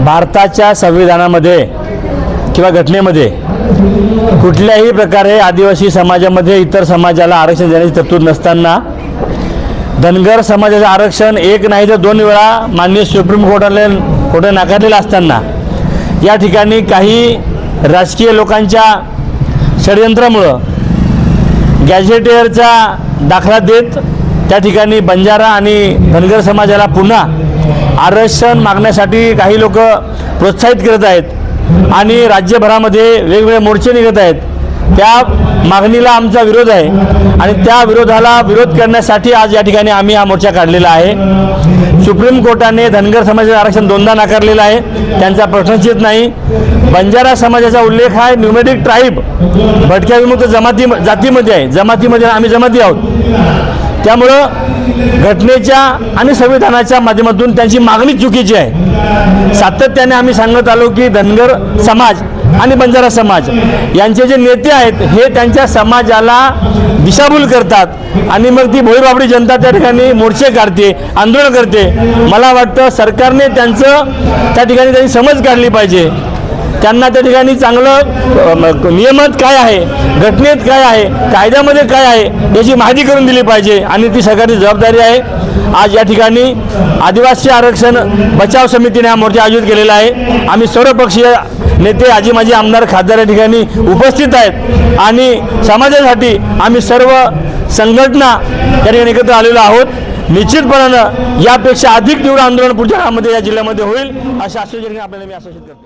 भारताच्या संविधानामध्ये किंवा घटनेमध्ये कुठल्याही प्रकारे आदिवासी समाजामध्ये इतर समाजाला आरक्षण देण्याची तरतूद नसताना धनगर समाजाचं आरक्षण एक नाही तर 2 वेळा माननीय सुप्रीम कोर्टाने नाकारलेलं असताना या ठिकाणी काही राजकीय लोकांच्या षडयंत्रामुळं गॅझेटियरचा दाखला देत त्या ठिकाणी बंजारा आणि धनगर समाजाला पुन्हा आरक्षण मागण्यासाठी काही लोक प्रोत्साहित करत आहेत आणि राज्यभरामध्ये वेगवेगळे मोर्चे निघत आहेत। त्या मागणीला आमचा विरोध आहे आणि त्या विरोधाला विरोध करण्यासाठी आज या ठिकाणी आम्ही हा मोर्चा काढलेला आहे। सुप्रीम कोर्टाने धनगर समाजाचं आरक्षण 2दा नाकारलेलं आहे, त्यांचा प्रश्नच येत नाही। बंजारा समाजाचा उल्लेख आहे न्यूमेरिक ट्राईब भटक्या विमुक्त जातीमध्ये आहे, जमातीमध्ये आम्ही जमाती आहोत। त्यामुळं घटनेच्या आणि संविधानाच्या माध्यमातून त्यांची मागणी चुकीची आहे। सातत्याने आम्ही सांगत आलो की धनगर समाज आणि बंजारा समाज यांचे जे नेते आहेत हे त्यांच्या समाजाला दिशाभूल करतात आणि मग ती भोईबाबडी जनता त्या ठिकाणी मोर्चे काढते, आंदोलन करते। मला वाटतं सरकारने त्या ठिकाणी त्यांनी समज काढली पाहिजे, त्यांना त्या ठिकाणी चांगलं नियमात काय आहे, घटनेत काय आहे, कायद्यामध्ये काय आहे याची माहिती करून दिली पाहिजे आणि ती सरकारची जबाबदारी आहे। आज या ठिकाणी आदिवासी आरक्षण बचाव समितीने हा मोर्चा आयोजित केलेला आहे। आम्ही सर्वपक्षीय नेते आजी माजी आमदार खासदार या ठिकाणी उपस्थित आहेत आणि समाजासाठी आम्ही सर्व संघटना या ठिकाणी एकत्र आलेलो आहोत। निश्चितपणानं यापेक्षा अधिक तीव्र आंदोलन पुढच्या काळामध्ये या जिल्ह्यामध्ये होईल अशा आश्वासन आपल्याला मी आश्वासित करतो।